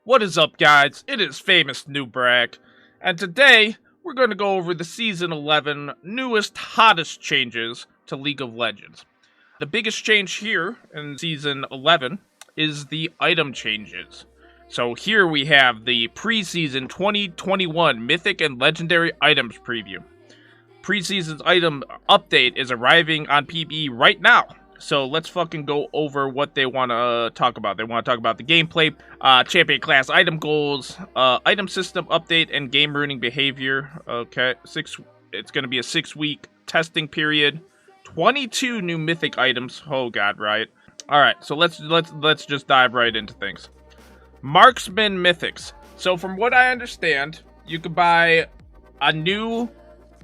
What is up, guys? It is famous Nubrac, and today we're going to go over the Season 11 newest, hottest changes to League of Legends. The biggest change here in Season 11 is the item changes. So here we have the preseason 2021 Mythic and Legendary items preview. Preseason's item update is arriving on PBE right now. So let's fucking go over what they want to talk about. They want to talk about the gameplay, champion class item goals, item system update, and game ruining behavior. Okay, it's going to be a 6-week testing period. 22 new mythic items. Oh god, right. All right, so let's just dive right into things. Marksman mythics. So from what I understand, you could buy a new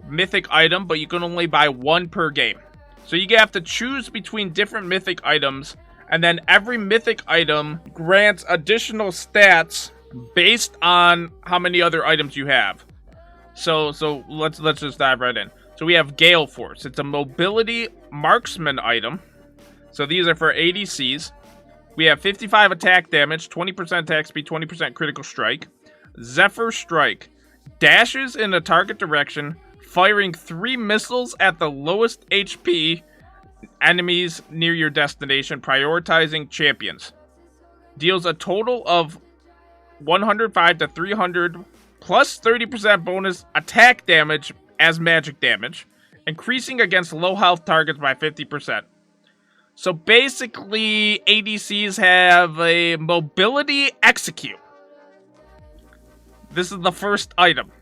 mythic item, but you can only buy one per game. So you have to choose between different mythic items, and then every mythic item grants additional stats based on how many other items you have. So let's just dive right in. So we have Gale Force. It's a mobility marksman item. So these are for ADCs. We have 55 attack damage, 20% attack speed, 20% critical strike. Zephyr Strike. Dashes in a target direction, firing 3 missiles at the lowest HP enemies near your destination, prioritizing champions. Deals a total of 105 to 300 plus 30% bonus attack damage as magic damage, increasing against low health targets by 50%. So basically, ADCs have a mobility execute. This is the first item.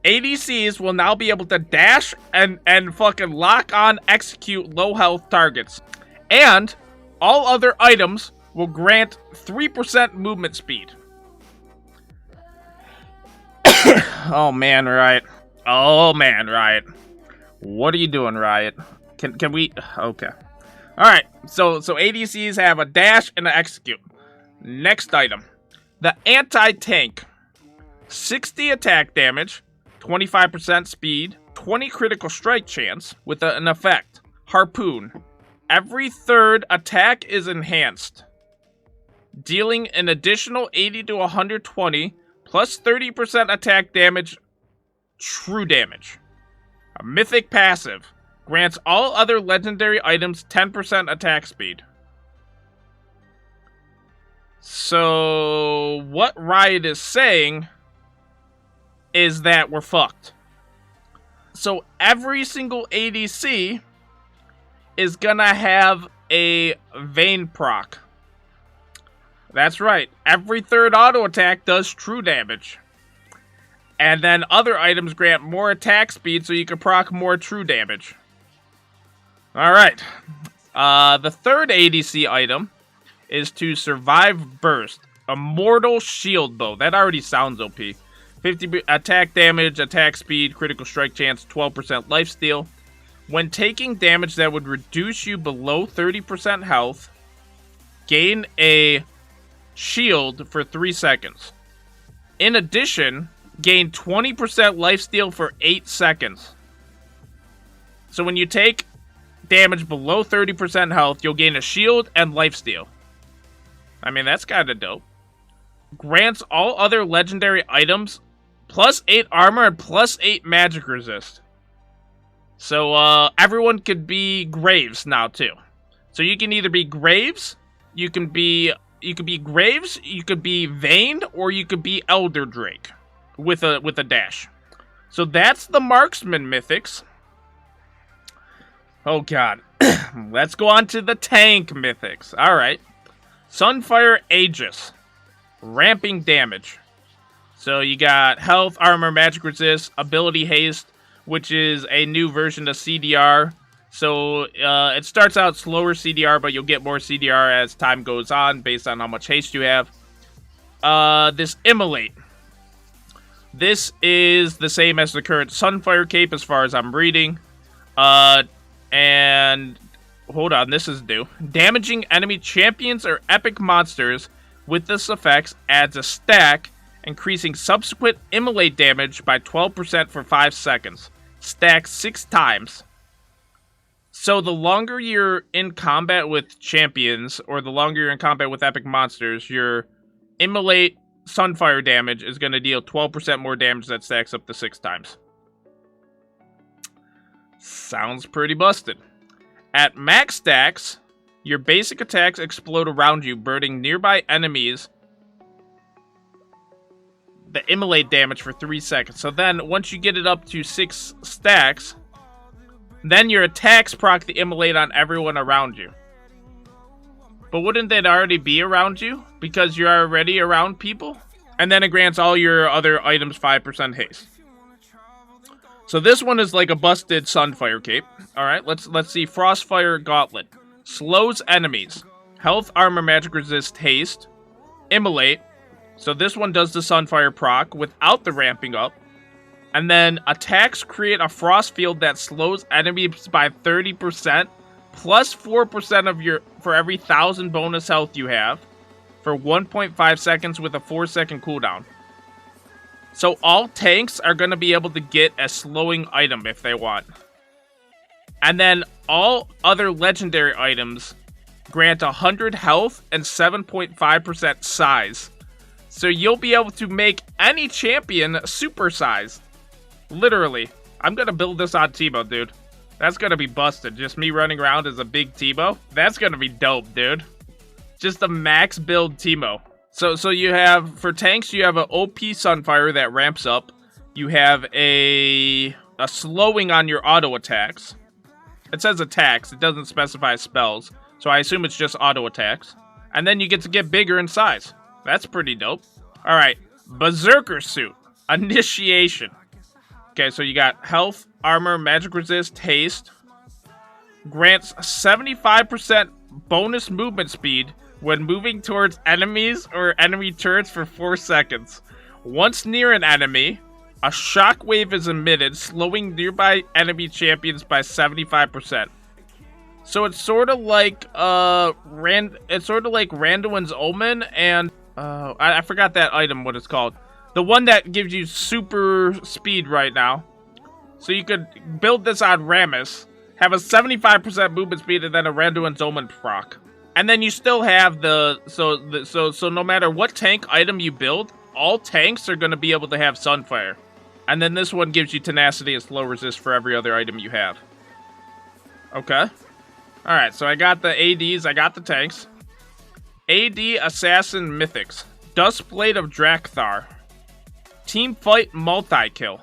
ADCs will now be able to dash and fucking lock on execute low health targets. And all other items will grant 3% movement speed. Oh man, Riot. Oh man, Riot. What are you doing, Riot? Can we? Okay. Alright, so ADCs have a dash and an execute. Next item. The anti-tank. 60 attack damage. 25% speed, 20 critical strike chance with an effect. Harpoon. Every third attack is enhanced, dealing an additional 80 to 120 plus 30% attack damage, true damage. A mythic passive. Grants all other legendary items 10% attack speed. So, what Riot is saying is that we're fucked. So every single ADC is gonna have a Vayne proc. That's right. Every third auto attack does true damage. And then other items grant more attack speed so you can proc more true damage. Alright. The third ADC item is to survive burst. A mortal shield bow. That already sounds OP. 50 attack damage, attack speed, critical strike chance, 12% lifesteal. When taking damage that would reduce you below 30% health, gain a shield for 3 seconds. In addition, gain 20% lifesteal for 8 seconds. So when you take damage below 30% health, you'll gain a shield and lifesteal. I mean, that's kind of dope. Grants all other legendary items plus 8 armor and plus 8 magic resist. So, everyone could be Graves now, too. So you can either be Graves, you could be Graves, you could be Vayne, or you could be Elder Drake with a dash. So that's the Marksman mythics. Oh god. Let's go on to the tank mythics. Alright. Sunfire Aegis. Ramping damage. So you got health, armor, magic resist, ability haste, which is a new version of CDR. So it starts out slower CDR, but you'll get more CDR as time goes on based on how much haste you have. This Immolate. This is the same as the current Sunfire Cape as far as I'm reading. And hold on, this is new. Damaging enemy champions or epic monsters with this effect adds a stack, increasing subsequent Immolate damage by 12% for 5 seconds. Stack 6 times. So the longer you're in combat with champions, or the longer you're in combat with epic monsters, your immolate Sunfire damage is going to deal 12% more damage that stacks up to 6 times. Sounds pretty busted. At max stacks, your basic attacks explode around you, burning nearby enemies the immolate damage for 3 seconds. So then, once you get it up to 6 stacks, then your attacks proc the immolate on everyone around you. But wouldn't that already be around you? Because you're already around people? And then it grants all your other items 5% haste. So this one is like a busted Sunfire cape. Alright, let's see. Frostfire Gauntlet. Slows enemies. Health, armor, magic resist, haste. Immolate. So this one does the Sunfire proc without the ramping up. And then attacks create a frost field that slows enemies by 30%. Plus 4% of your for every 1,000 bonus health you have. For 1.5 seconds with a 4-second cooldown. So all tanks are going to be able to get a slowing item if they want. And then all other legendary items grant 100 health and 7.5% size. So you'll be able to make any champion supersized. Literally. I'm going to build this on Teemo, dude. That's going to be busted. Just me running around as a big Teemo. That's going to be dope, dude. Just a max build Teemo. So you have, for tanks, you have an OP Sunfire that ramps up. You have a slowing on your auto attacks. It says attacks. It doesn't specify spells. So I assume it's just auto attacks. And then you get to get bigger in size. That's pretty dope. Alright, Berserker Suit. Initiation. Okay, so you got health, armor, magic resist, haste. Grants 75% bonus movement speed when moving towards enemies or enemy turrets for 4 seconds. Once near an enemy, a shockwave is emitted, slowing nearby enemy champions by 75%. So it's sort of like Randuin's Omen and I forgot that item what it's called. The one that gives you super speed right now. So you could build this on Rammus, have a 75% movement speed, and then a Randuin's Omen proc. And then you still have so no matter what tank item you build, all tanks are going to be able to have Sunfire. And then this one gives you tenacity and slow resist for every other item you have. Okay. Alright, so I got the ADs, I got the tanks. AD Assassin Mythics. Dustblade of Drakthar. Team Fight Multi-Kill.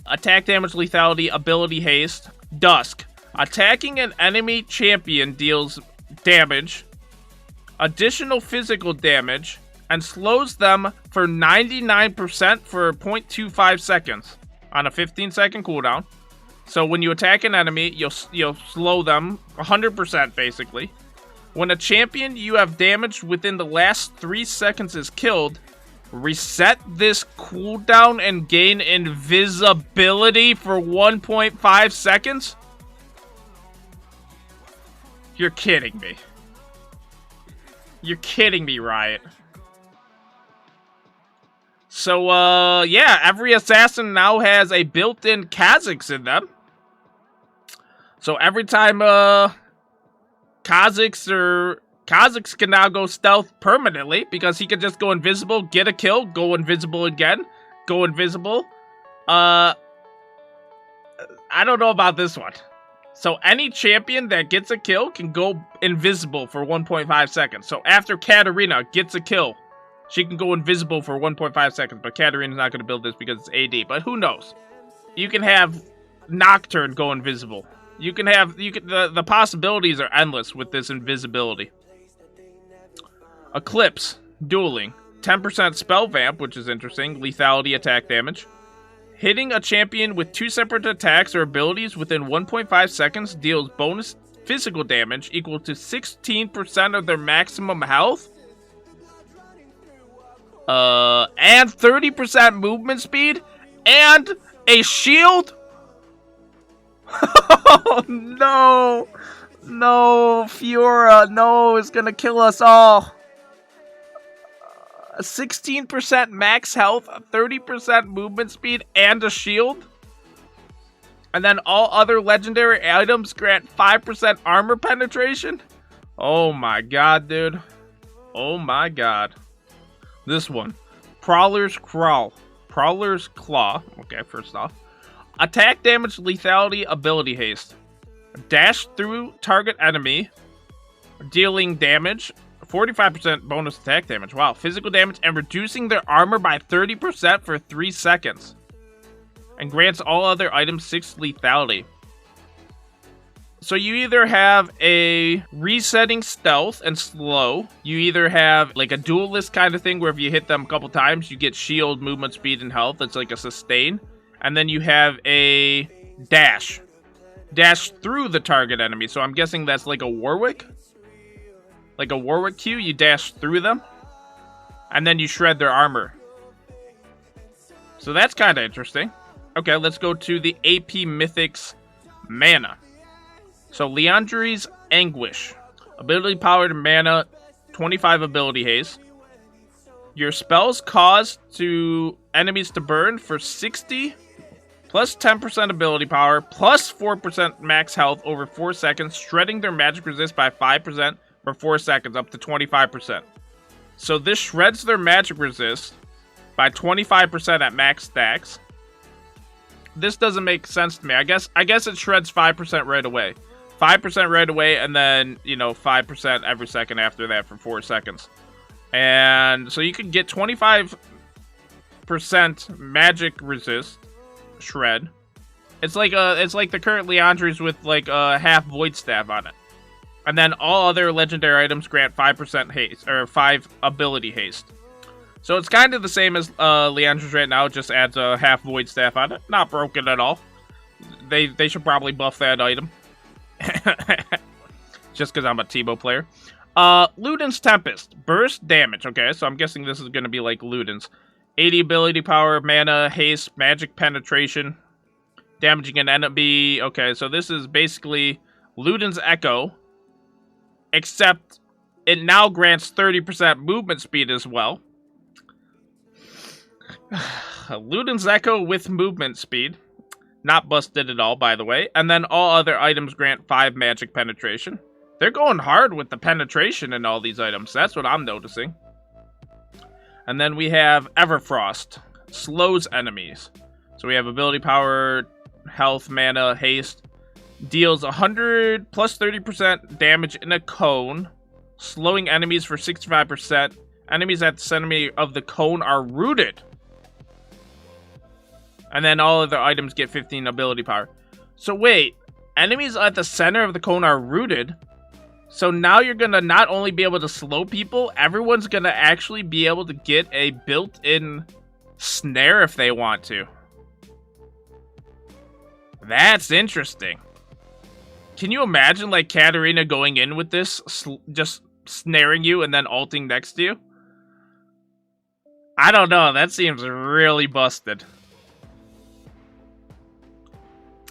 Attack damage lethality, ability haste. Dusk. Attacking an enemy champion deals damage, additional physical damage, and slows them for 99% for 0.25 seconds on a 15-second cooldown. So when you attack an enemy, you'll slow them 100% basically. When a champion you have damaged within the last 3 seconds is killed, reset this cooldown and gain invisibility for 1.5 seconds? You're kidding me. You're kidding me, Riot. So, yeah, every assassin now has a built-in Kha'Zix in them. So every time, Kha'Zix can now go stealth permanently, because he can just go invisible, get a kill, go invisible again, go invisible. I don't know about this one. So any champion that gets a kill can go invisible for 1.5 seconds. So after Katarina gets a kill, she can go invisible for 1.5 seconds. But Katarina's not going to build this because it's AD. But who knows? You can have Nocturne go invisible. The possibilities are endless with this invisibility. Eclipse, dueling. 10% spell vamp, which is interesting. Lethality, attack damage. Hitting a champion with 2 separate attacks or abilities within 1.5 seconds deals bonus physical damage equal to 16% of their maximum health. And 30% movement speed. And a shield. Oh, no. No, Fiora. No, it's gonna kill us all. 16% max health, 30% movement speed, and a shield? And then all other legendary items grant 5% armor penetration? Oh my god, dude. Oh my god. This one. Prowler's Claw. Prowler's Claw. Okay, first off. Attack damage, lethality, ability haste. Dash through target enemy, dealing damage, 45% bonus attack damage. Wow. Physical damage and reducing their armor by 30% for 3 seconds. And grants all other items 6 lethality. So you either have a resetting stealth and slow. You either have like a duelist kind of thing where if you hit them a couple times, you get shield, movement, speed, and health. It's like a sustain. And then you have a dash. Dash through the target enemy. So I'm guessing that's like a Warwick. Like a Warwick Q, you dash through them. And then you shred their armor. So that's kind of interesting. Okay, let's go to the AP Mythics mana. So Liandry's Anguish. Ability powered mana, 25 ability haste. Your spells cause enemies to burn for 60, plus 10% ability power, plus 4% max health over 4 seconds, shredding their magic resist by 5% for 4 seconds, up to 25%. So this shreds their magic resist by 25% at max stacks. This doesn't make sense to me. I guess it shreds 5% right away. 5% right away, and then, 5% every second after that for 4 seconds. And so you can get 25% magic resist shred. It's like the current Liandry's with like a half void staff on it. And then all other legendary items grant 5% haste, or 5 ability haste. So it's kind of the same as Liandry's right now, just adds a half void staff on it. Not broken at all. They should probably buff that item. Just because I'm a Tebow player. Luden's Tempest. Burst damage. Okay, so I'm guessing this is going to be like Luden's. 80 ability power, mana, haste, magic penetration. Damaging an enemy. Okay, so this is basically Luden's Echo. Except it now grants 30% movement speed as well. Luden's Echo with movement speed. Not busted at all, by the way. And then all other items grant 5 magic penetration. They're going hard with the penetration in all these items. That's what I'm noticing. And then we have Everfrost. Slows enemies. So we have ability power, health, mana, haste. Deals 100 plus 30% damage in a cone. Slowing enemies for 65%. Enemies at the center of the cone are rooted. And then all other items get 15 ability power. So wait, enemies at the center of the cone are rooted. So now you're going to not only be able to slow people, everyone's going to actually be able to get a built-in snare if they want to. That's interesting. Can you imagine like Katarina going in with this, just snaring you and then ulting next to you? I don't know, that seems really busted.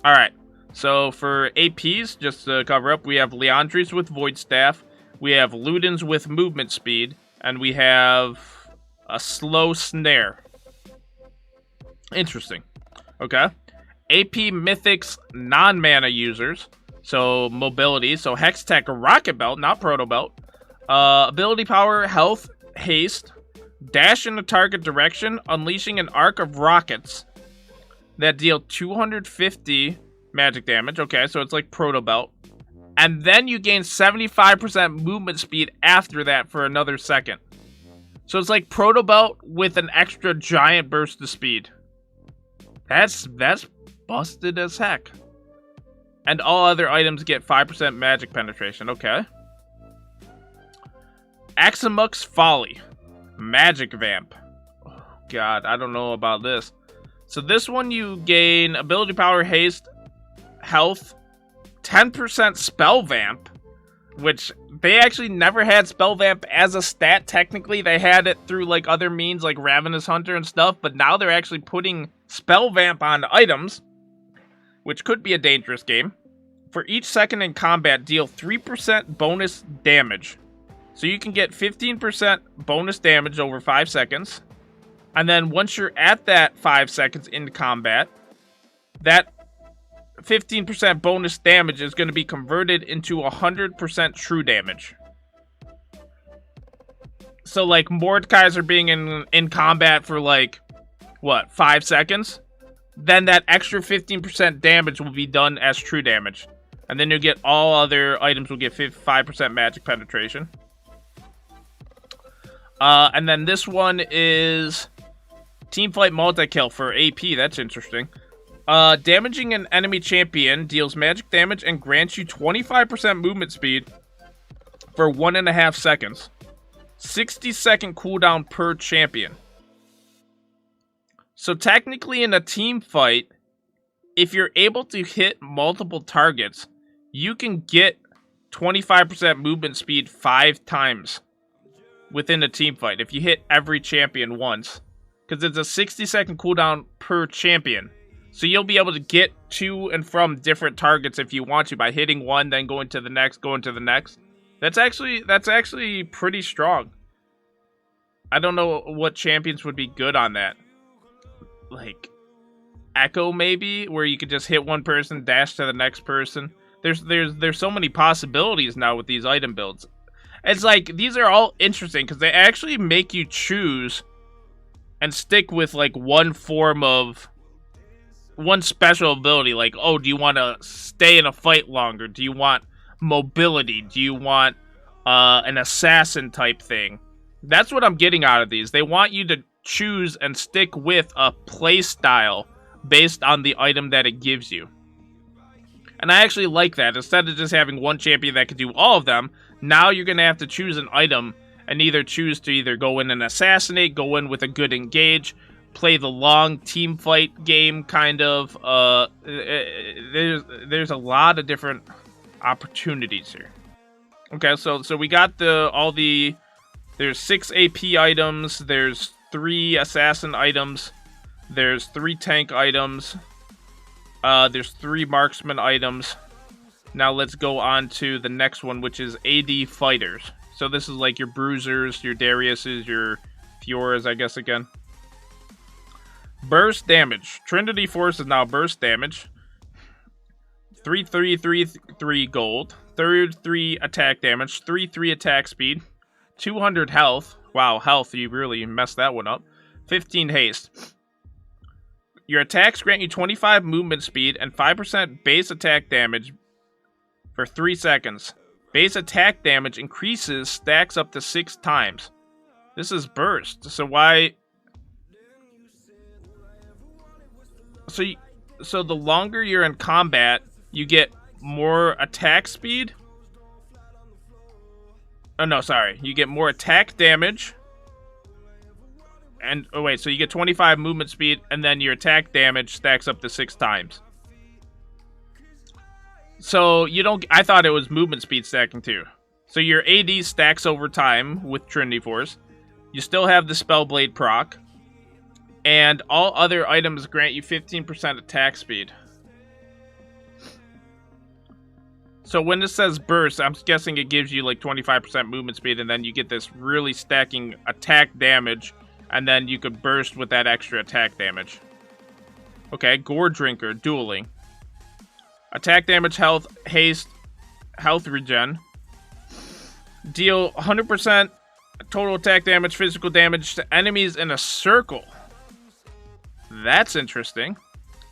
Alright, so for APs, just to cover up, we have Liandry's with Void Staff, we have Luden's with Movement Speed, and we have a Slow Snare. Interesting. Okay. AP Mythics non-mana users, so Mobility, so Hex Tech Rocket Belt, not Proto Belt. Ability Power, Health, Haste, Dash in the target direction, unleashing an arc of rockets that deal 250 magic damage. Okay, so it's like Proto Belt. And then you gain 75% movement speed after that for another second. So it's like Proto Belt with an extra giant burst of speed. That's busted as heck. And all other items get 5% magic penetration. Okay. Axamuk's Folly. Magic Vamp. Oh, God, I don't know about this. So this one you gain ability power, haste, health, 10% spell vamp, which they actually never had spell vamp as a stat. Technically, they had it through like other means like Ravenous Hunter and stuff, but now they're actually putting spell vamp on items, which could be a dangerous game. For each second in combat, deal 3% bonus damage. So you can get 15% bonus damage over 5 seconds. And then once you're at that 5 seconds in combat, that 15% bonus damage is going to be converted into 100% true damage. So, like, Mordekaiser being in combat for, like, what, 5 seconds? Then that extra 15% damage will be done as true damage. And then you'll get all other items will get 5% magic penetration. And then this one is Teamfight Multi-Kill for AP. That's interesting. Damaging an enemy champion deals magic damage and grants you 25% movement speed for 1.5 seconds. 60-second cooldown per champion. So technically in a team fight, if you're able to hit multiple targets, you can get 25% movement speed 5 times within a team fight if you hit every champion once. Because it's a 60-second cooldown per champion. So you'll be able to get to and from different targets if you want to by hitting one, then going to the next, going to the next. That's actually pretty strong. I don't know what champions would be good on that. Like Echo maybe, where you could just hit one person, dash to the next person. There's so many possibilities now with these item builds. It's like these are all interesting because they actually make you choose and stick with like one special ability. Like, oh, do you want to stay in a fight longer? Do you want mobility? Do you want an assassin type thing? That's what I'm getting out of these. They want you to choose and stick with a play style based on the item that it gives you. And I actually like that. Instead of just having one champion that could do all of them, now you're going to have to choose an item and either choose to either go in and assassinate, go in with a good engage, play the long team fight game kind of. There's a lot of different opportunities here. Okay, so we got there's 6 AP items, there's 3 assassin items, there's 3 tank items, there's 3 marksman items. Now let's go on to the next one, which is AD fighters. So this is like your bruisers, your Dariuses, your Fioras, I guess again. Burst damage. Trinity Force is now burst damage. 3 gold. 3 attack damage. 3 attack speed. 200 health. Wow, health, you really messed that one up. 15 haste. Your attacks grant you 25 movement speed and 5% base attack damage for 3 seconds. Base attack damage increases, stacks up to 6 times. This is burst. So why... So the longer you're in combat, you get more attack speed? Oh, no, sorry. You get more attack damage. And, oh wait, so you get 25 movement speed, and then your attack damage stacks up to 6 times. So, you don't... I thought it was movement speed stacking, too. So your AD stacks over time with Trinity Force. You still have the Spellblade proc. And all other items grant you 15% attack speed. So when this says burst, I'm guessing it gives you like 25% movement speed, and then you get this really stacking attack damage, and then you could burst with that extra attack damage. Okay, Gore Drinker, dueling. Attack damage, health, haste, health regen. Deal 100% total attack damage, physical damage to enemies in a circle. That's interesting.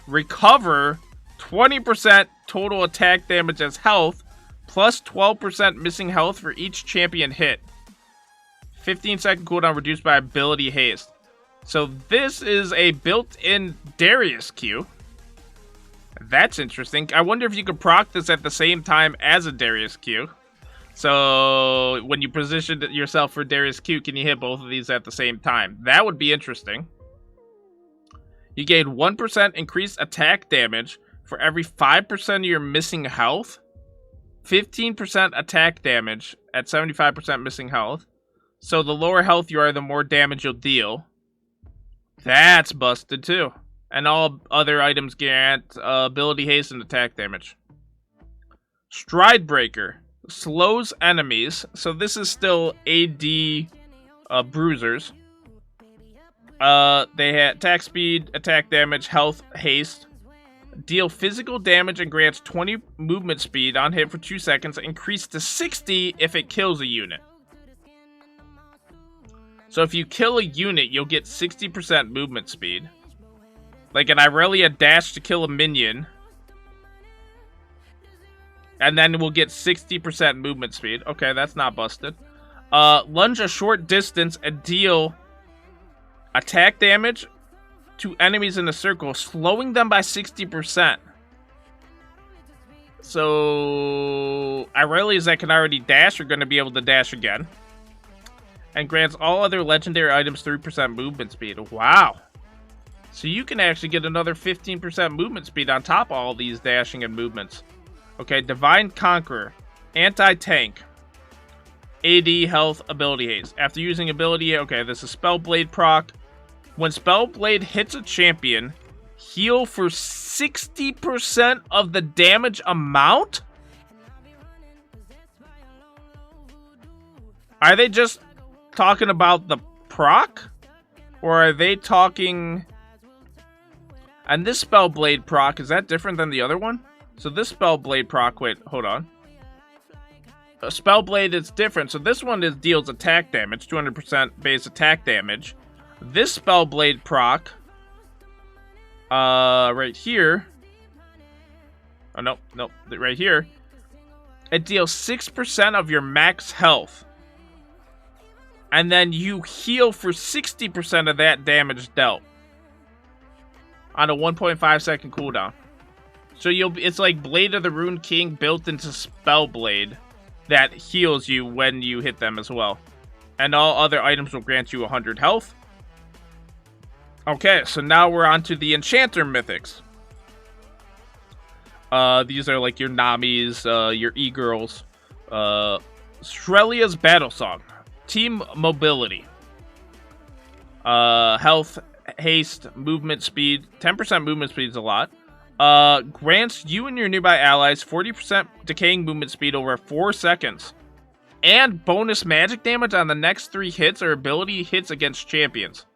Recover 20% total attack damage as health, plus 12% missing health for each champion hit. 15-second cooldown reduced by ability haste. So this is a built-in Darius Q. That's interesting. I wonder if you could proc this at the same time as a Darius Q. So when you position yourself for Darius Q, can you hit both of these at the same time? That would be interesting. You gain 1% increased attack damage for every 5% of your missing health. 15% attack damage at 75% missing health. So the lower health you are, the more damage you'll deal. That's busted too. And all other items grant ability haste and attack damage. Stride Breaker slows enemies. So this is still AD bruisers. They had attack speed, attack damage, health, haste. Deal physical damage and grants 20 movement speed on hit for 2 seconds, increased to 60 if it kills a unit. So if you kill a unit, you'll get 60% movement speed. Like an Irelia dash to kill a minion. And then we'll get 60% movement speed. Okay, that's not busted. Lunge a short distance and deal attack damage to enemies in a circle, slowing them by 60%. So Irelias that can already dash are going to be able to dash again. And grants all other legendary items 3% movement speed. Wow. So you can actually get another 15% movement speed on top of all these dashing and movements. Okay, Divine Conqueror. Anti-tank. AD, health, ability haste. After using ability, okay, this is Spellblade proc. When Spellblade hits a champion, heal for 60% of the damage amount? Are they just talking about the proc? Or are they talking... And this Spellblade proc, is that different than the other one? So this Spellblade proc, wait, hold on. A Spellblade is different. So this one deals attack damage, 200% base attack damage. This Spellblade proc, right here. Oh, no, right here. It deals 6% of your max health. And then you heal for 60% of that damage dealt. On a 1.5 second cooldown. So it's like Blade of the Rune King built into Spellblade that heals you when you hit them as well. And all other items will grant you 100 health. Okay, so now we're on to the Enchanter mythics. These are like your Namis, your E-Girls. Shrelia's Battle Song. Team Mobility. Health, haste, movement speed. 10% movement speed is a lot. Grants you and your nearby allies 40% decaying movement speed over 4 seconds. And bonus magic damage on the next 3 hits or ability hits against champions.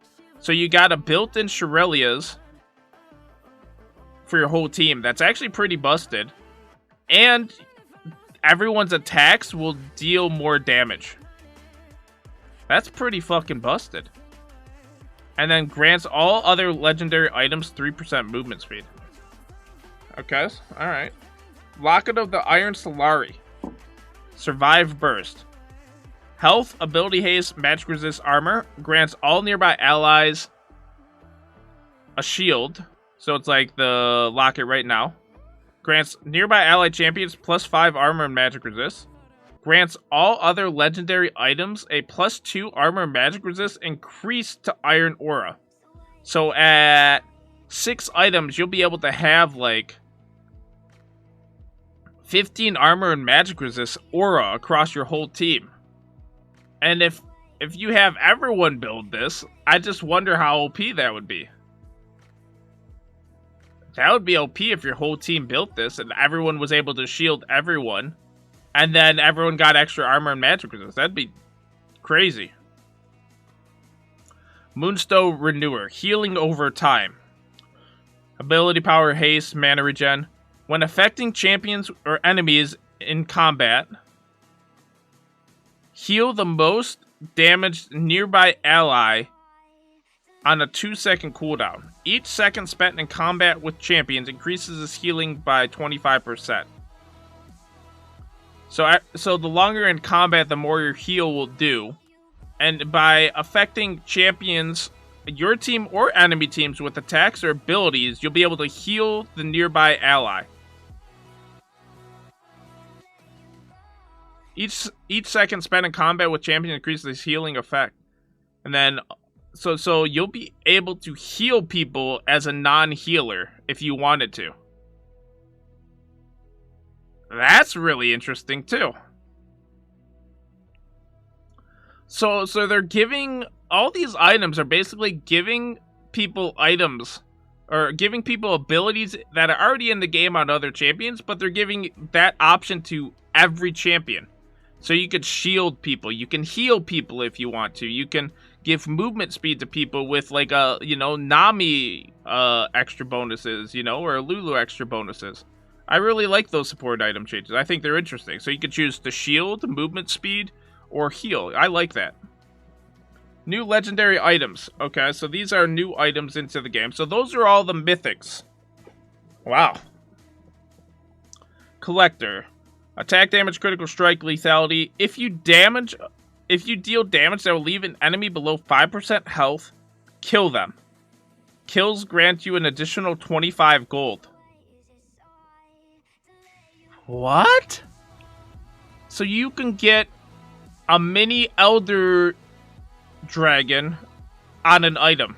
So you got a built-in Shrelia's for your whole team. That's actually pretty busted. And everyone's attacks will deal more damage. That's pretty fucking busted. And then grants all other legendary items 3% movement speed. Okay, alright. Locket of the Iron Solari. Survive Burst. Health, ability haste, magic resist armor. Grants all nearby allies a shield. So it's like the locket right now. Grants nearby allied champions +5 armor and magic resist. Grants all other legendary items a +2 armor and magic resist increased to Iron Aura. So at 6 items, you'll be able to have like 15 armor and magic resist aura across your whole team. And if you have everyone build this, I just wonder how OP that would be. That would be OP if your whole team built this and everyone was able to shield everyone. And then everyone got extra armor and magic resist. That'd be crazy. Moonstone Renewer. Healing over time. Ability power, haste, mana regen. When affecting champions or enemies in combat, heal the most damaged nearby ally on a 2-second cooldown. Each second spent in combat with champions increases his healing by 25%. So the longer in combat, the more your heal will do. And by affecting champions, your team or enemy teams with attacks or abilities, you'll be able to heal the nearby ally. Each second spent in combat with champion increases his healing effect. And then, so you'll be able to heal people as a non-healer if you wanted to. That's really interesting too. So they're giving, all these items are basically giving people items, or giving people abilities that are already in the game on other champions, but they're giving that option to every champion. So you could shield people, you can heal people if you want to, you can give movement speed to people with like a, Nami extra bonuses, or Lulu extra bonuses. I really like those support item changes. I think they're interesting. So you could choose to shield, movement speed, or heal. I like that. New legendary items. Okay, so these are new items into the game. So those are all the mythics. Wow. Collector. Attack damage, critical strike, lethality. If you deal damage that will leave an enemy below 5% health, kill them. Kills grant you an additional 25 gold. What? So you can get a mini Elder Dragon on an item.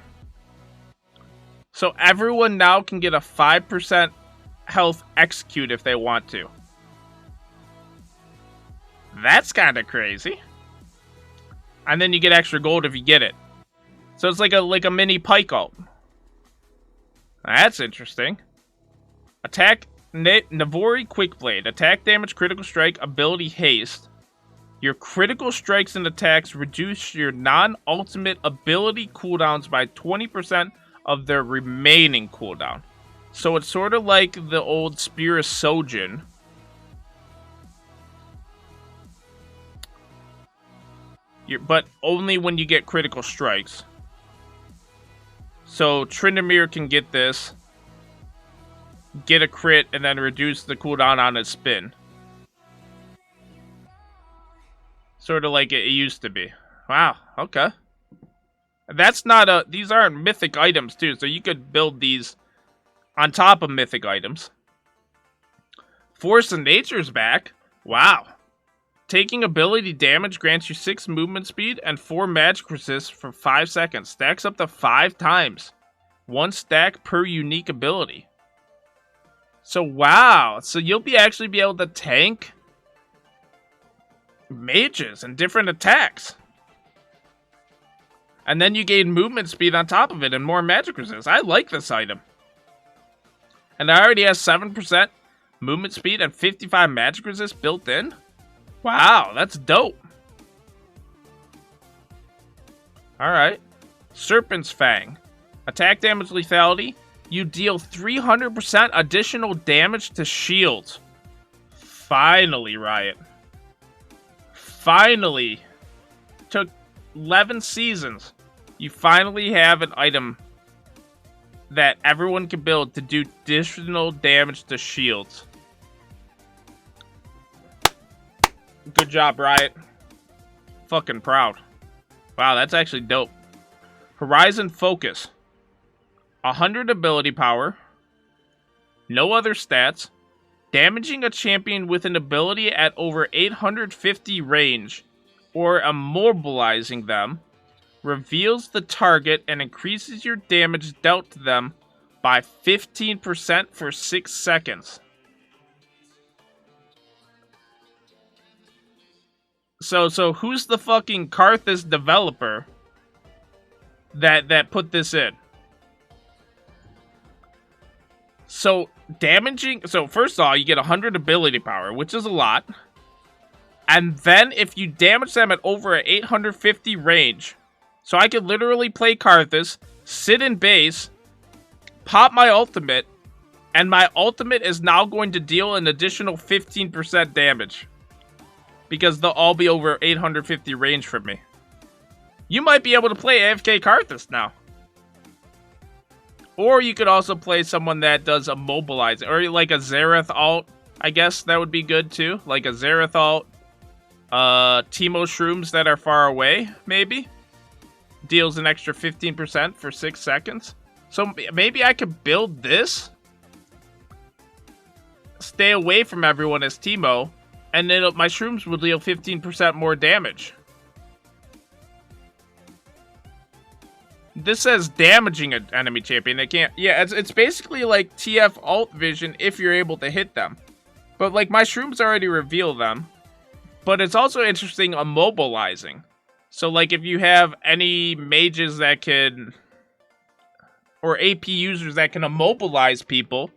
So everyone now can get a 5% health execute if they want to. That's kind of crazy. And then you get extra gold if you get it. So it's like a mini Pike ult. That's interesting. Attack Navori Quickblade. Attack damage, critical strike, ability haste. Your critical strikes and attacks reduce your non-ultimate ability cooldowns by 20% of their remaining cooldown. So it's sort of like the old Spear of Sojin. But only when you get critical strikes. So Tryndamere can get this, get a crit, and then reduce the cooldown on his spin. Sort of like it used to be. Wow, okay. That's not these aren't mythic items too, so you could build these on top of mythic items. Force of Nature's back. Wow. Taking ability damage grants you 6 movement speed and 4 magic resist for 5 seconds. Stacks up to 5 times. 1 stack per unique ability. So wow. So you'll actually be able to tank mages and different attacks. And then you gain movement speed on top of it and more magic resist. I like this item. And it already has 7% movement speed and 55 magic resist built in. Wow, that's dope. Alright. Serpent's Fang. Attack damage, lethality. You deal 300% additional damage to shields. Finally, Riot. Finally. Took 11 seasons. You finally have an item that everyone can build to do additional damage to shields. Good job, Riot. Fucking proud. Wow, that's actually dope. Horizon Focus. 100 ability power. No other stats. Damaging a champion with an ability at over 850 range, or immobilizing them, reveals the target and increases your damage dealt to them by 15% for 6 seconds. So who's the fucking Karthus developer that put this in? So first of all, you get 100 ability power, which is a lot. And then if you damage them at over 850 range, so I could literally play Karthus, sit in base, pop my ultimate, and my ultimate is now going to deal an additional 15% damage. Because they'll all be over 850 range from me. You might be able to play AFK Karthus now. Or you could also play someone that does immobilizing. Or like a Xerath ult. I guess that would be good too. Like a Xerath ult. Teemo Shrooms that are far away, maybe. Deals an extra 15% for 6 seconds. So maybe I could build this. Stay away from everyone as Teemo. And then my Shrooms will deal 15% more damage. This says damaging an enemy champion. It can't. Yeah, it's basically like TF ult vision if you're able to hit them. But like my Shrooms already reveal them. But it's also interesting immobilizing. So like if you have any mages that can, or AP users that can immobilize people,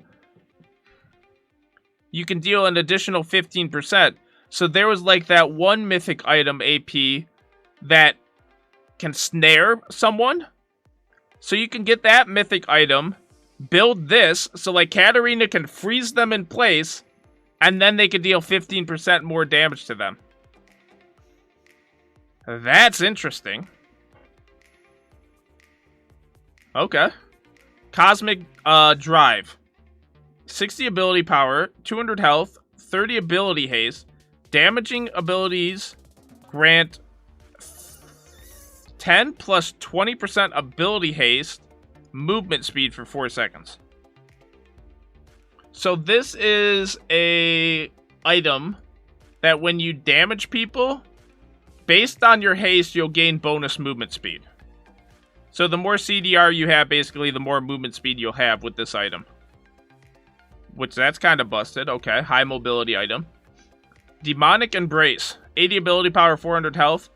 you can deal an additional 15%. So there was like that one mythic item AP that can snare someone. So you can get that mythic item, build this, so like Katarina can freeze them in place, and then they can deal 15% more damage to them. That's interesting. Okay. Cosmic Drive. 60 ability power, 200 health, 30 ability haste. Damaging abilities grant 10 plus 20% ability haste, movement speed for 4 seconds. So this is a item that when you damage people, based on your haste, you'll gain bonus movement speed. So the more CDR you have, basically, the more movement speed you'll have with this item. Which, that's kind of busted. Okay, high mobility item. Demonic Embrace. 80 ability power, 400 health.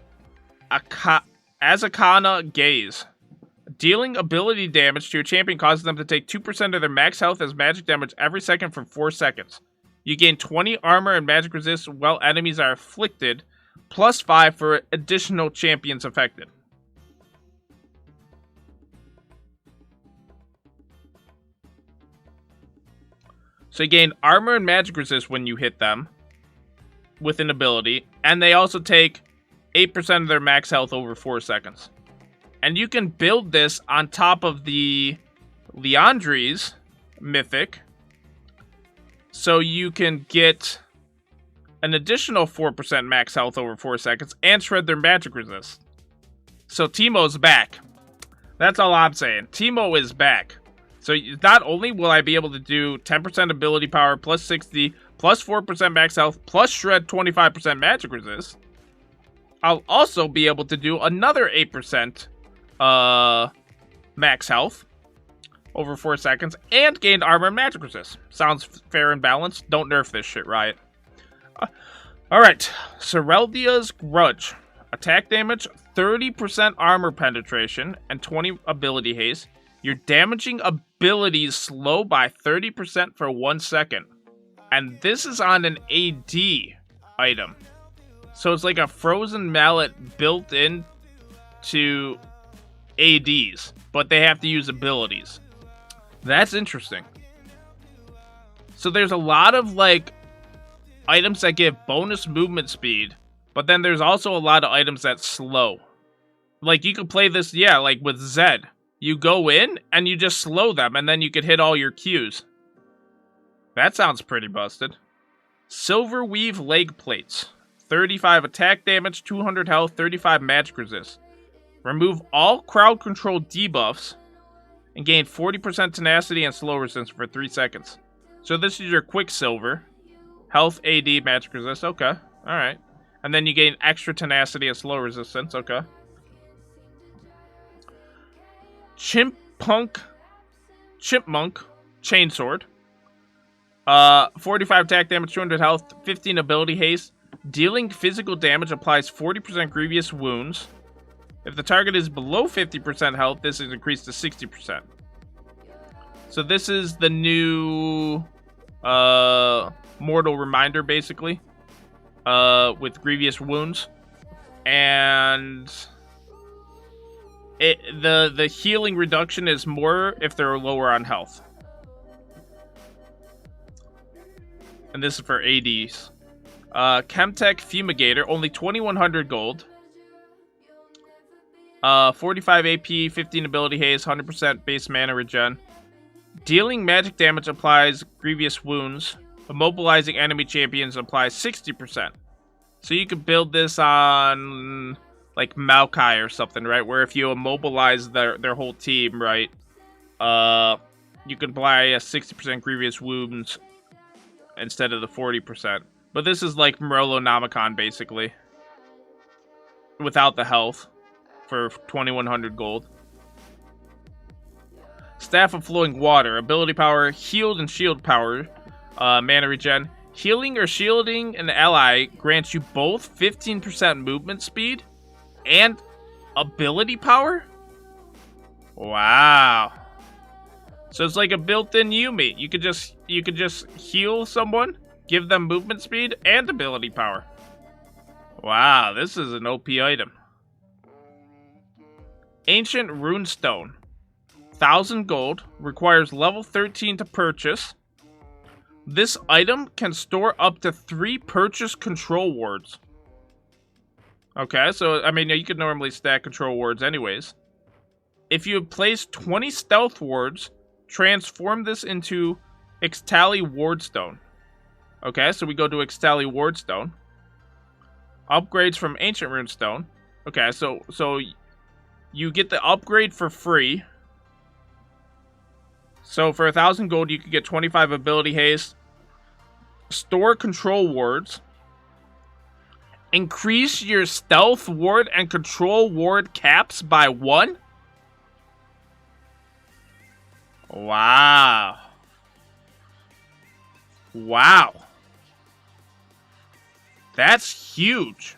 Azakana Gaze. Dealing ability damage to your champion causes them to take 2% of their max health as magic damage every second for 4 seconds. You gain 20 armor and magic resist while enemies are afflicted, plus 5 for additional champions affected. So you gain armor and magic resist when you hit them with an ability, and they also take 8% of their max health over 4 seconds. And you can build this on top of the Leandri's mythic, so you can get an additional 4% max health over 4 seconds and shred their magic resist. So Teemo's back. That's all I'm saying. Teemo is back. So not only will I be able to do 10% ability power, plus 60, plus 4% max health, plus shred 25% magic resist, I'll also be able to do another 8% max health over 4 seconds, and gain armor and magic resist. Sounds fair and balanced. Don't nerf this shit, Riot. Alright, Sereldia's Grudge. Attack damage, 30% armor penetration, and 20 ability haste. Your damaging abilities slow by 30% for 1 second. And this is on an AD item. So it's like a frozen mallet built in to ADs, but they have to use abilities. That's interesting. So there's a lot of like items that give bonus movement speed, but then there's also a lot of items that slow. Like you could play this, yeah, like with Zed. You go in and you just slow them, and then you could hit all your Qs. That sounds pretty busted. Silver Weave Leg Plates. 35 attack damage, 200 health, 35 magic resist. Remove all crowd control debuffs and gain 40% tenacity and slow resistance for 3 seconds. So this is your Quicksilver. Health, AD, magic resist. Okay. Alright. And then you gain extra tenacity and slow resistance. Okay. Chipmunk Chainsword. 45 attack damage, 200 health, 15 ability haste. Dealing physical damage applies 40% grievous wounds. If the target is below 50% health, this is increased to 60%. So this is the new Mortal Reminder, basically, with grievous wounds. And the healing reduction is more if they're lower on health. And this is for ADs. Chemtech Fumigator, only 2100 gold. 45 AP, 15 ability haste, 100% base mana regen. Dealing magic damage applies grievous wounds. Immobilizing enemy champions applies 60%. So you could build this on like Maokai or something, right? Where if you immobilize their whole team, right? You can apply a 60% grievous wounds instead of the 40%. But this is like Morello Namicon, basically. Without the health. For 2100 gold. Staff of Flowing Water. Ability power, healed and shield power. Mana regen. Healing or shielding an ally grants you both 15% movement speed and ability power? Wow. So it's like a built-in Yumi. You could just heal someone, give them movement speed and ability power. Wow, this is an OP item. Ancient Runestone. 1,000 gold. Requires level 13 to purchase. This item can store up to 3 purchase control wards. Okay, so, I mean, you could normally stack control wards anyways. If you have placed 20 stealth wards, transform this into Ixtali Wardstone. Okay, so we go to Ixtali Wardstone. Upgrades from Ancient Runestone. Okay, so you get the upgrade for free. So for 1,000 gold, you could get 25 ability haste. Store control wards. Increase your stealth ward and control ward caps by 1. Wow. Wow. That's huge.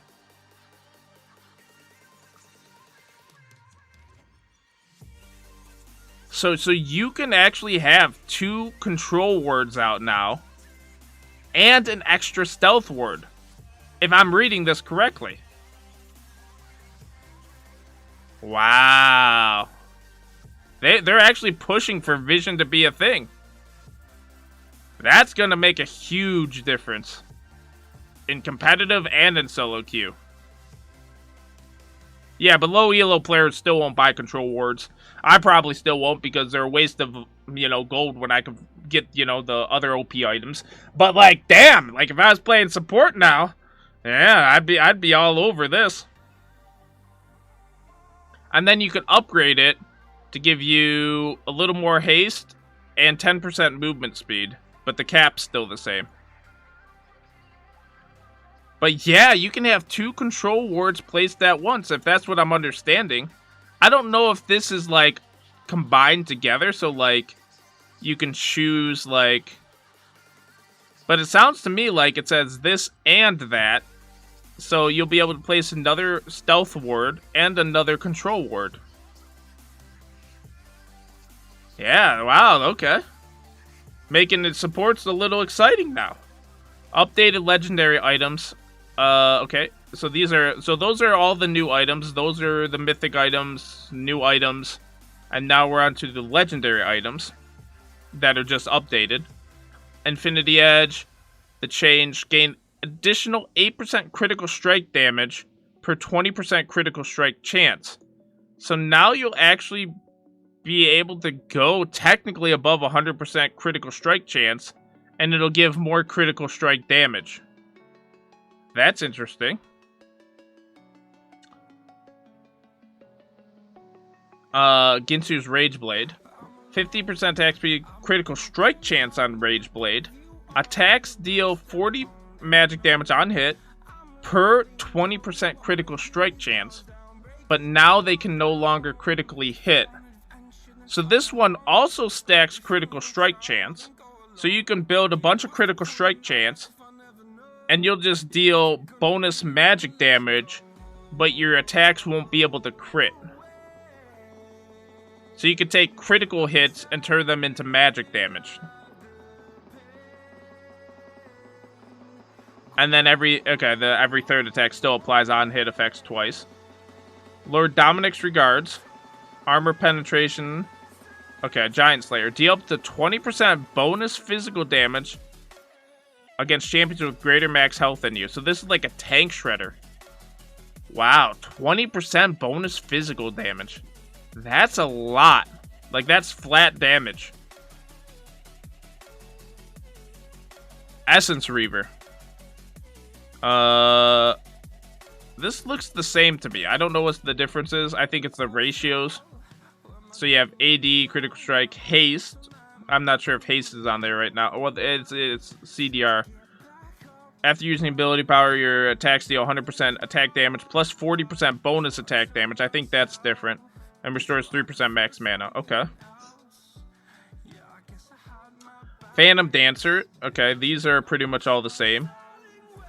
So you can actually have 2 control wards out now. And an extra stealth ward. If I'm reading this correctly. Wow. They're actually pushing for vision to be a thing. That's going to make a huge difference. In competitive and in solo queue. Yeah, but low elo players still won't buy control wards. I probably still won't because they're a waste of, gold when I could get, the other OP items. But, like, damn, like, if I was playing support now, yeah, I'd be all over this. And then you can upgrade it to give you a little more haste and 10% movement speed. But the cap's still the same. But yeah, you can have 2 control wards placed at once, if that's what I'm understanding. I don't know if this is, like, combined together, so, like, you can choose, like... But it sounds to me like it says this and that. So you'll be able to place another stealth ward and another control ward. Yeah, wow, okay. Making the supports a little exciting now. Updated legendary items. Okay. So those are all the new items. Those are the mythic items, new items. And now we're on to the legendary items that are just updated. Infinity Edge, the change, gain additional 8% critical strike damage per 20% critical strike chance. So now you'll actually be able to go technically above 100% critical strike chance, and it'll give more critical strike damage. That's interesting. Ginsu's Rage Blade. 50% attack speed, critical strike chance on Rage Blade. Attacks deal 40 magic damage on hit per 20% critical strike chance. But now they can no longer critically hit. So this one also stacks critical strike chance. So you can build a bunch of critical strike chance. And you'll just deal bonus magic damage, but your attacks won't be able to crit. So you can take critical hits and turn them into magic damage. And then every third attack still applies on hit effects twice. Lord Dominic's Regards. Armor penetration. Okay, Giant Slayer. Deal up to 20% bonus physical damage against champions with greater max health than you. So this is like a tank shredder. Wow, 20% bonus physical damage. That's a lot. Like, that's flat damage. Essence Reaver. This looks the same to me. I don't know what the difference is. I think it's the ratios. So you have AD, Critical Strike, Haste. I'm not sure if haste is on there right now. Well, it's CDR. After using ability power, your attacks deal 100% attack damage plus 40% bonus attack damage. I think that's different. And restores 3% max mana. Okay. Phantom Dancer. Okay, these are pretty much all the same.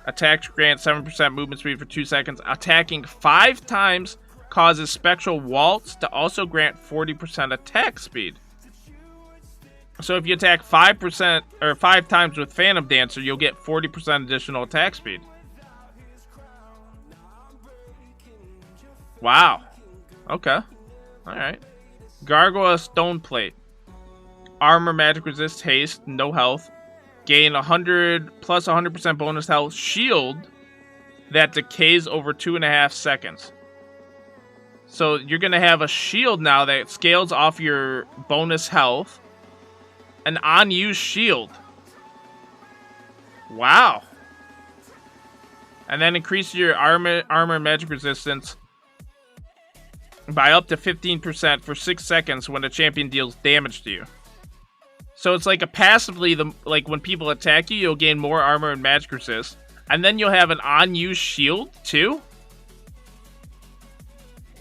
Attacks grant 7% movement speed for 2 seconds. Attacking 5 times causes Spectral Waltz to also grant 40% attack speed. So if you attack 5% or 5 times with Phantom Dancer, you'll get 40% additional attack speed. Wow. Okay. Alright. Gargoyle Stone Plate. Armor, magic resist, haste, no health. Gain 100 plus 100% bonus health. Shield that decays over 2.5 seconds. So you're going to have a shield now that scales off your bonus health. An unused shield. Wow. And then increase your armor and magic resistance by up to 15% for 6 seconds when a champion deals damage to you. So it's like a passively, like when people attack you, you'll gain more armor and magic resist. And then you'll have an unused shield too.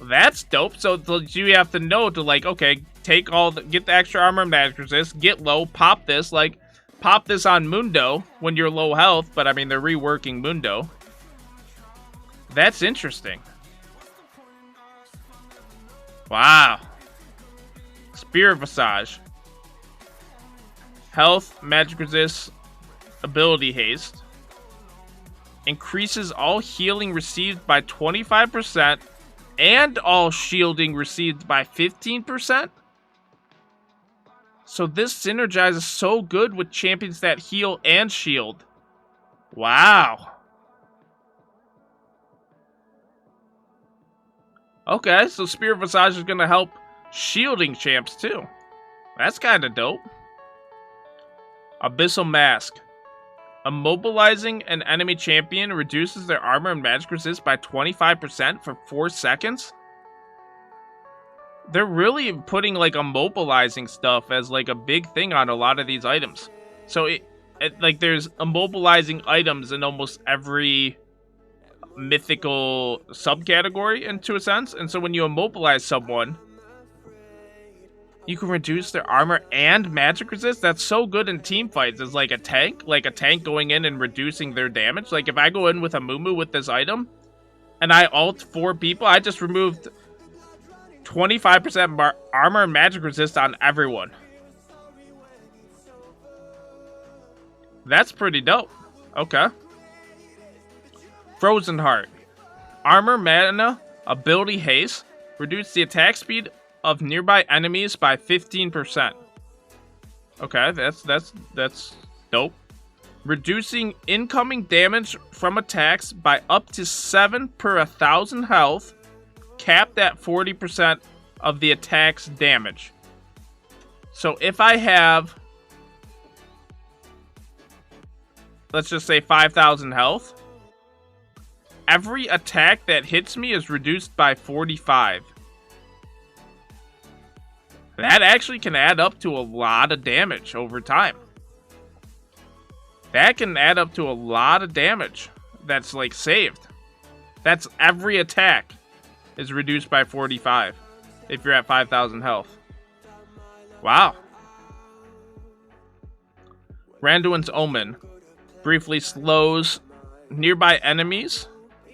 That's dope. So you have to know to like, okay, get the extra armor and magic resist, get low, pop this on Mundo when you're low health, but I mean they're reworking Mundo. That's interesting. Wow. Spirit Visage. Health, magic resist, ability haste. Increases all healing received by 25% and all shielding received by 15%. So this synergizes so good with champions that heal and shield. Wow. Okay, so Spirit Visage is going to help shielding champs too. That's kind of dope. Abyssal Mask. Immobilizing an enemy champion reduces their armor and magic resist by 25% for 4 seconds. They're really putting like immobilizing stuff as like a big thing on a lot of these items. So like there's immobilizing items in almost every mythical subcategory into a sense. And so when you immobilize someone, you can reduce their armor and magic resist. That's so good in team fights as like a tank going in and reducing their damage. Like if I go in with a Mumu with this item and I ult 4 people, I just removed 25% armor and magic resist on everyone. That's pretty dope. Okay. Frozen Heart. Armor, mana, ability haste. Reduce the attack speed of nearby enemies by 15%. Okay, that's dope. Reducing incoming damage from attacks by up to 7 per 1,000 health. Capped at 40% of the attack's damage. So if I have, let's just say 5,000 health, every attack that hits me is reduced by 45. That actually can add up to a lot of damage over time. That can add up to a lot of damage that's like saved. That's every attack is reduced by 45 if you're at 5,000 health. Wow. Randuin's Omen briefly slows nearby enemies,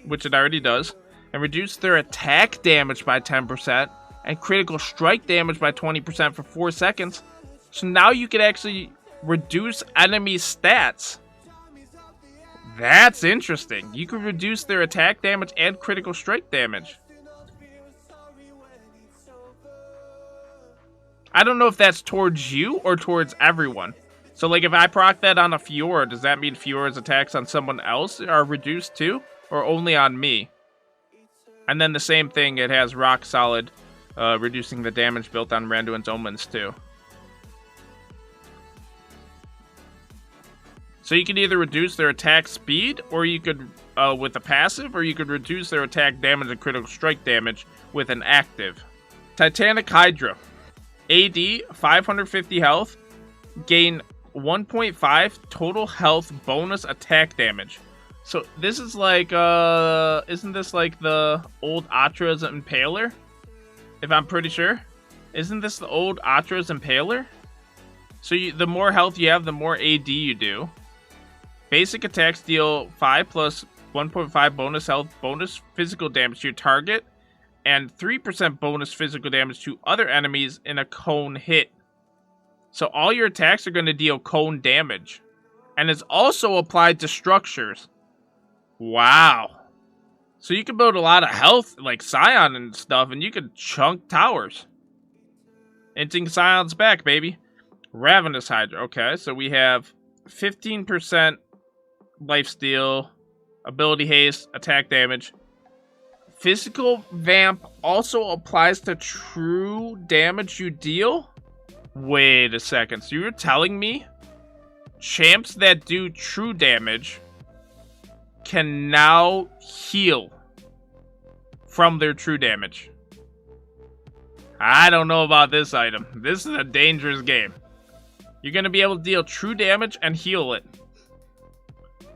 which it already does, and reduce their attack damage by 10% and critical strike damage by 20% for 4 seconds. So now you can actually reduce enemy stats. That's interesting. You can reduce their attack damage and critical strike damage. I don't know if that's towards you or towards everyone. So like if I proc that on a Fiora, does that mean Fiora's attacks on someone else are reduced too? Or only on me? And then the same thing, it has Rock Solid, reducing the damage built on Randuin's Omens too. So you can either reduce their attack speed, or you could, with a passive, or you could reduce their attack damage and critical strike damage with an active. Titanic Hydra. AD, 550 health, gain 1.5 total health bonus attack damage. So this is like, isn't this like the old Atra's Impaler? If I'm pretty sure. Isn't this the old Atra's Impaler? So the more health you have, the more AD you do. Basic attacks deal 5 plus 1.5 bonus health, bonus physical damage to your target, and 3% bonus physical damage to other enemies in a cone hit. So all your attacks are going to deal cone damage. And it's also applied to structures. Wow. So you can build a lot of health, like Scion and stuff, and you can chunk towers. Inting Scion's back, baby. Ravenous Hydra. Okay, so we have 15% lifesteal, ability haste, attack damage. Physical Vamp also applies to true damage you deal? Wait a second. So you're telling me champs that do true damage can now heal from their true damage? I don't know about this item. This is a dangerous game. You're going to be able to deal true damage and heal it.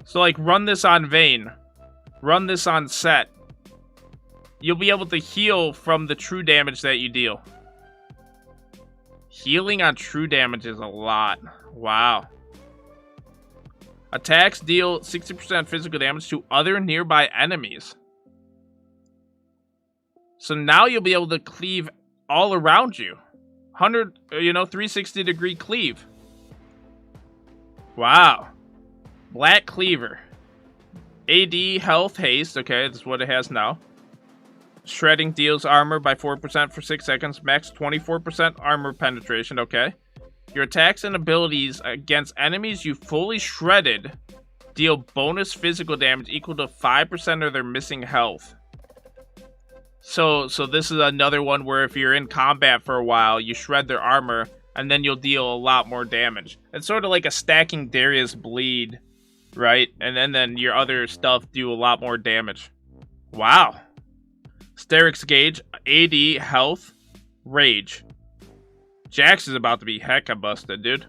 So, like, run this on Vayne. Run this on Set. You'll be able to heal from the true damage that you deal. Healing on true damage is a lot. Wow. Attacks deal 60% physical damage to other nearby enemies. So now you'll be able to cleave all around you. 360 degree cleave. Wow. Black Cleaver. AD, health, haste. Okay, that's what it has now. Shredding deals armor by 4% for 6 seconds. Max 24% armor penetration. Okay. Your attacks and abilities against enemies you fully shredded deal bonus physical damage equal to 5% of their missing health. So this is another one where if you're in combat for a while, you shred their armor, and then you'll deal a lot more damage. It's sort of like a stacking Darius bleed, right? And then your other stuff do a lot more damage. Wow. Sterix Gauge, AD, health, rage. Jax is about to be hecka busted, dude.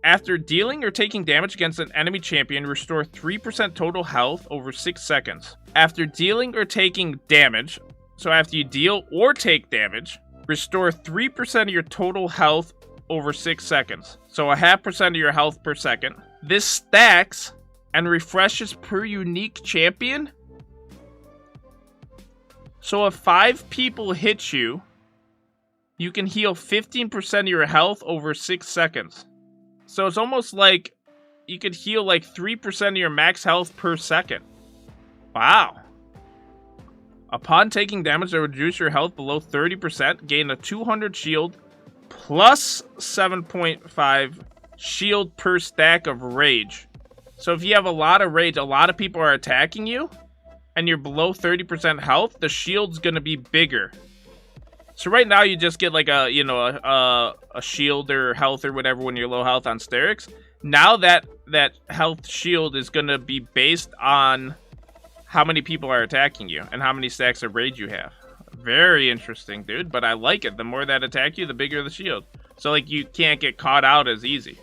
After dealing or taking damage against an enemy champion, restore 3% total health over 6 seconds. After dealing or taking damage, so after you deal or take damage, restore 3% of your total health over 6 seconds. So 0.5% of your health per second. This stacks and refreshes per unique champion. So if 5 people hit you, you can heal 15% of your health over 6 seconds. So it's almost like you could heal like 3% of your max health per second. Wow. Upon taking damage that reduces your health below 30%, gain a 200 shield plus 7.5 shield per stack of rage. So if you have a lot of rage, a lot of people are attacking you, and you're below 30% health, the shield's gonna be bigger. So right now you just get like a shield or health or whatever when you're low health on Sterix. Now that health shield is gonna be based on how many people are attacking you and how many stacks of rage you have. Very interesting, dude, but I like it. The more that attack you, the bigger the shield. So like you can't get caught out as easy.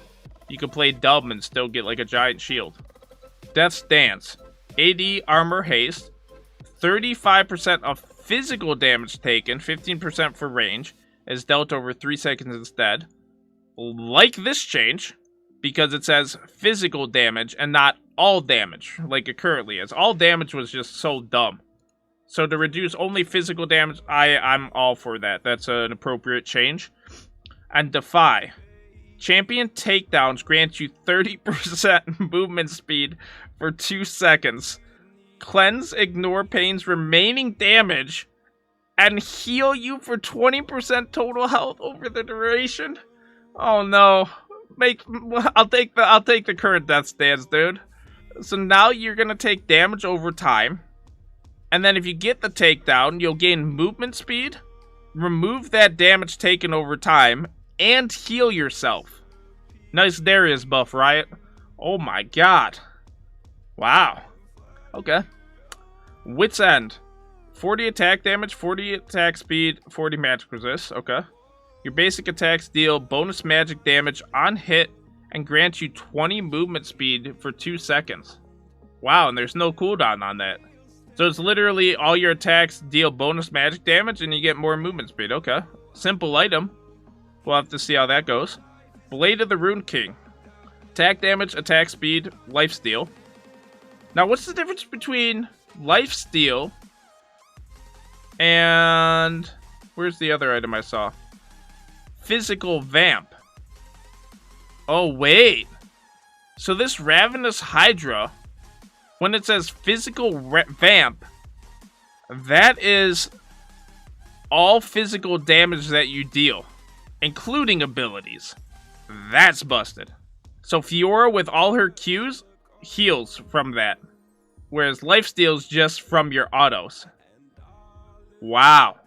You can play dumb and still get like a giant shield. Death's Dance. AD, armor, haste. 35% of physical damage taken, 15% for range, is dealt over 3 seconds instead. Like this change, because it says physical damage and not all damage, like it currently is. All damage was just so dumb. So to reduce only physical damage, I'm all for that. That's an appropriate change. And Defy. Champion takedowns grant you 30% movement speed for 2 seconds. Cleanse, ignore pain's remaining damage, and heal you for 20% total health over the duration. Oh no. I'll take the current Death Stance, dude. So now you're gonna take damage over time. And then if you get the takedown, you'll gain movement speed, remove that damage taken over time, and heal yourself. Nice Darius buff, Riot. Oh my god. Wow. Okay. Wit's End. 40 attack damage, 40 attack speed, 40 magic resist. Okay. Your basic attacks deal bonus magic damage on hit and grant you 20 movement speed for 2 seconds. Wow, and there's no cooldown on that. So it's literally all your attacks deal bonus magic damage and you get more movement speed. Okay. Simple item. We'll have to see how that goes. Blade of the Rune King. Attack damage, attack speed, lifesteal. Now, what's the difference between lifesteal and... where's the other item I saw? Physical Vamp. Oh, wait. So this Ravenous Hydra When it says physical vamp, that is all physical damage that you deal, including abilities. That's busted. So Fiora with all her Qs heals from that, whereas lifesteal's just from your autos. Wow.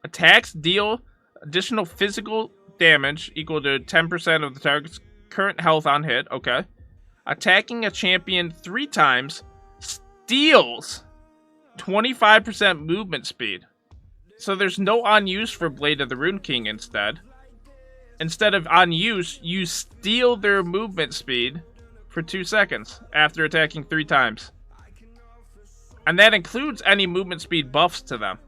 Attacks deal additional physical damage equal to 10% of the target's current health on hit. Okay. Attacking a champion 3 times steals 25% movement speed. So there's no on use for Blade of the Rune King instead. Instead of on use, you steal their movement speed for 2 seconds after attacking 3 times. And that includes any movement speed buffs to them.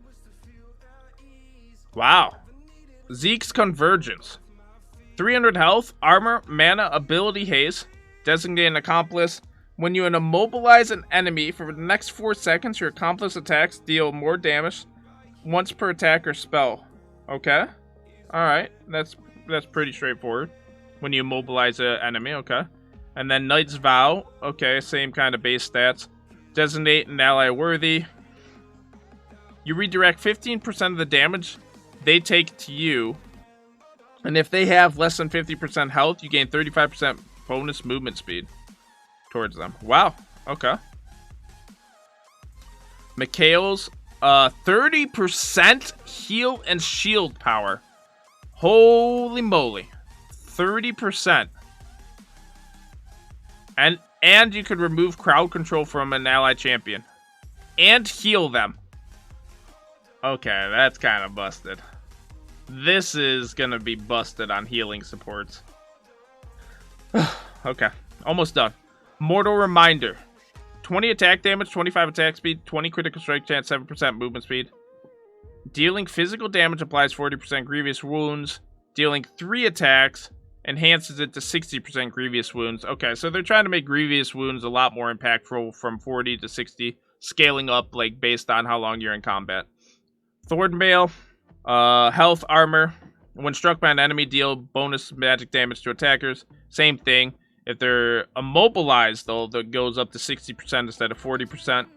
Wow. Zeke's Convergence. 300 health, armor, mana, ability haste. Designate an accomplice. When you immobilize an enemy for the next 4 seconds, your accomplice attacks deal more damage once per attack or spell. Okay. Alright. That's pretty straightforward. When you immobilize an enemy, okay. And then Knight's Vow. Okay, same kind of base stats. Designate an ally worthy. You redirect 15% of the damage they take to you. And if they have less than 50% health, you gain 35% bonus movement speed towards them. Wow. Okay. Mikhail's 30% heal and shield power. Holy moly. 30%. And you could remove crowd control from an ally champion. And heal them. Okay, that's kind of busted. This is gonna be busted on healing supports. Okay, almost done. Mortal Reminder. 20 attack damage, 25 attack speed, 20 critical strike chance, 7% movement speed. Dealing physical damage applies 40% grievous wounds. Dealing 3 attacks enhances it to 60% grievous wounds. Okay, so they're trying to make grievous wounds a lot more impactful from 40 to 60, scaling up like based on how long you're in combat. Thornmail, health, armor. When struck by an enemy, deal bonus magic damage to attackers. Same thing. If they're immobilized, though, that goes up to 60% instead of 40%.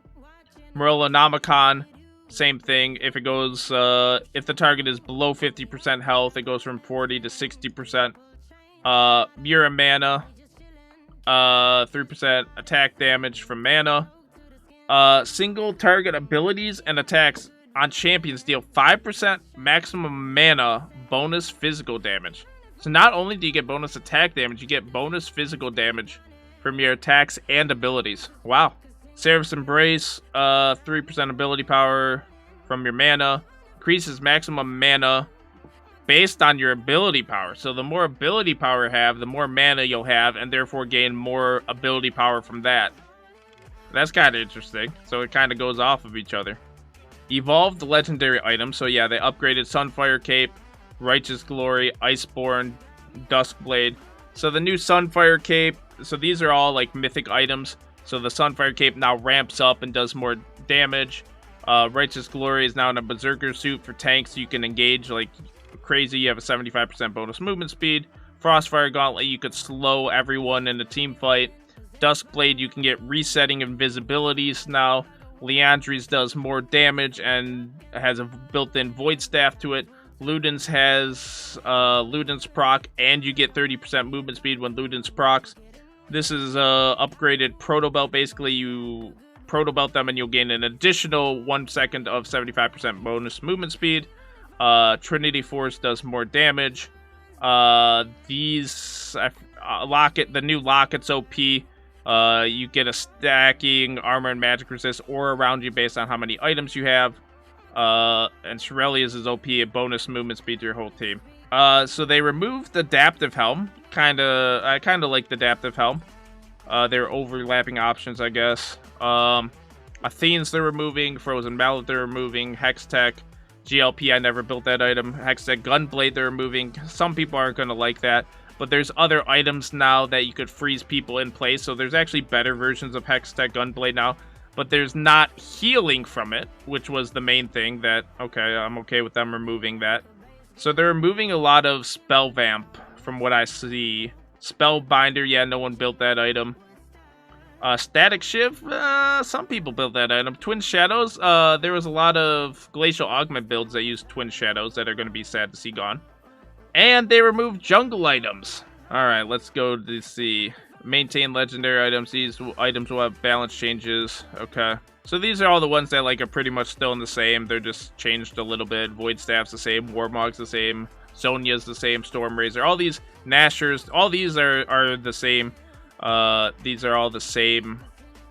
Morellonomicon, same thing. If it goes, if the target is below 50% health, it goes from 40 to 60%. Mira Mana, 3% attack damage from mana. Single target abilities and attacks on champions deal 5% maximum mana bonus physical damage. So not only do you get bonus attack damage, you get bonus physical damage from your attacks and abilities. Wow. Seraph's Embrace, 3% ability power from your mana. Increases maximum mana based on your ability power. So the more ability power you have, the more mana you'll have, and therefore gain more ability power from that. That's kind of interesting. So it kind of goes off of each other. Evolved legendary items. So yeah, they upgraded Sunfire Cape, Righteous Glory, Iceborne, Duskblade. So the new Sunfire Cape, so these are all like mythic items. So the Sunfire Cape now ramps up and does more damage. Righteous Glory is now in a Berserker suit for tanks, so you can engage like crazy. You have a 75% bonus movement speed. Frostfire Gauntlet, you could slow everyone in a team fight. Duskblade, you can get resetting invisibilities now. Leandri's does more damage and has a built-in Void Staff to it. Luden's has Luden's proc, and you get 30% movement speed when Luden's procs. This is upgraded Proto Belt. Basically, you Proto Belt them and you'll gain an additional 1 second of 75% bonus movement speed. Trinity Force does more damage. The new Locket's OP. You get a stacking armor and magic resist aura around you based on how many items you have. And Shirelia's is OP, a bonus movement speed to your whole team. So they removed the Adaptive Helm. I kind of like the Adaptive Helm. They're overlapping options, I guess. Athene's they're removing. Frozen Mallet they're removing. Hextech. GLP, I never built that item. Hextech Gunblade they're removing. Some people aren't going to like that. But there's other items now that you could freeze people in place. So there's actually better versions of Hextech Gunblade now. But there's not healing from it, which was the main thing that, okay, I'm okay with them removing that. So they're removing a lot of Spell Vamp from what I see. Spellbinder, yeah, no one built that item. Static Shiv, some people built that item. Twin Shadows, there was a lot of Glacial Augment builds that used Twin Shadows that are going to be sad to see gone. And they removed jungle items. Alright, let's go to see. Maintain legendary items. These items will have balance changes. Okay. So these are all the ones that like are pretty much still in the same. They're just changed a little bit. Void Staff's the same. Warmog's the same. Zonia's the same. Storm Razor. All these Nashers, all these are the same. These are all the same.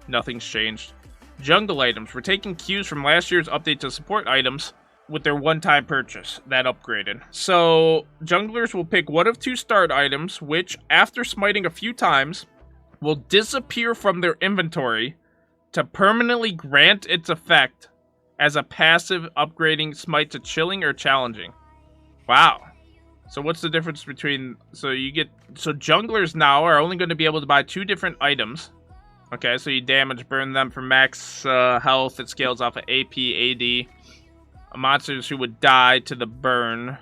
Nothing's changed. Jungle items. We're taking cues from last year's update to support items with their one-time purchase that upgraded. So junglers will pick one of two start items, which after smiting a few times will disappear from their inventory to permanently grant its effect as a passive, upgrading smite to chilling or challenging. Wow. So what's the difference between... So junglers now are only going to be able to buy two different items. Okay, so you damage burn them for max health. It scales off of AP, AD. Monsters who would die to the burn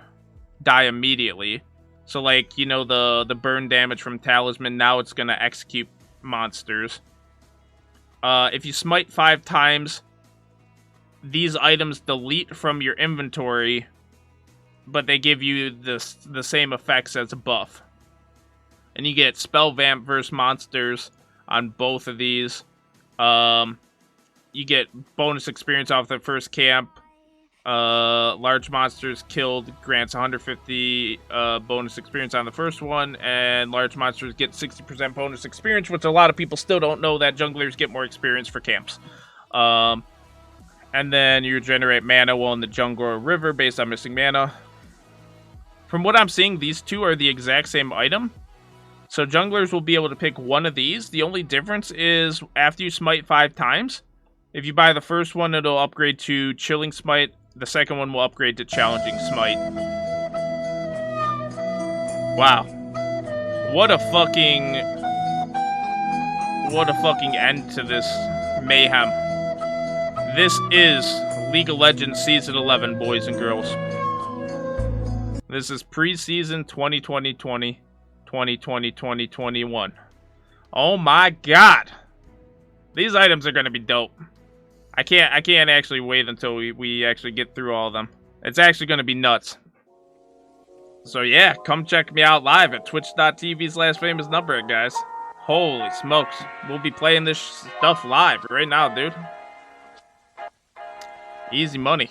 die immediately. So like, you know, the burn damage from Talisman, now it's going to execute monsters. If you smite 5 times, these items delete from your inventory, but they give you the same effects as a buff. And you get Spell Vamp versus monsters on both of these. You get bonus experience off the first camp. Large monsters killed grants 150 bonus experience on the first one, and large monsters get 60% bonus experience, which a lot of people still don't know that junglers get more experience for camps. And then you generate mana while in the jungle or river based on missing mana. From what I'm seeing, these two are the exact same item. So junglers will be able to pick one of these. The only difference is after you smite 5 times, if you buy the first one, it'll upgrade to Chilling Smite. The second one will upgrade to Challenging Smite. Wow. What a fucking end to this mayhem. This is League of Legends Season 11, boys and girls. This is preseason 2020, 2021. Oh my god. These items are going to be dope. I can't actually wait until we actually get through all of them. It's actually going to be nuts. So yeah, come check me out live at twitch.tv/famousnubrac, guys. Holy smokes. We'll be playing this stuff live right now, dude. Easy money.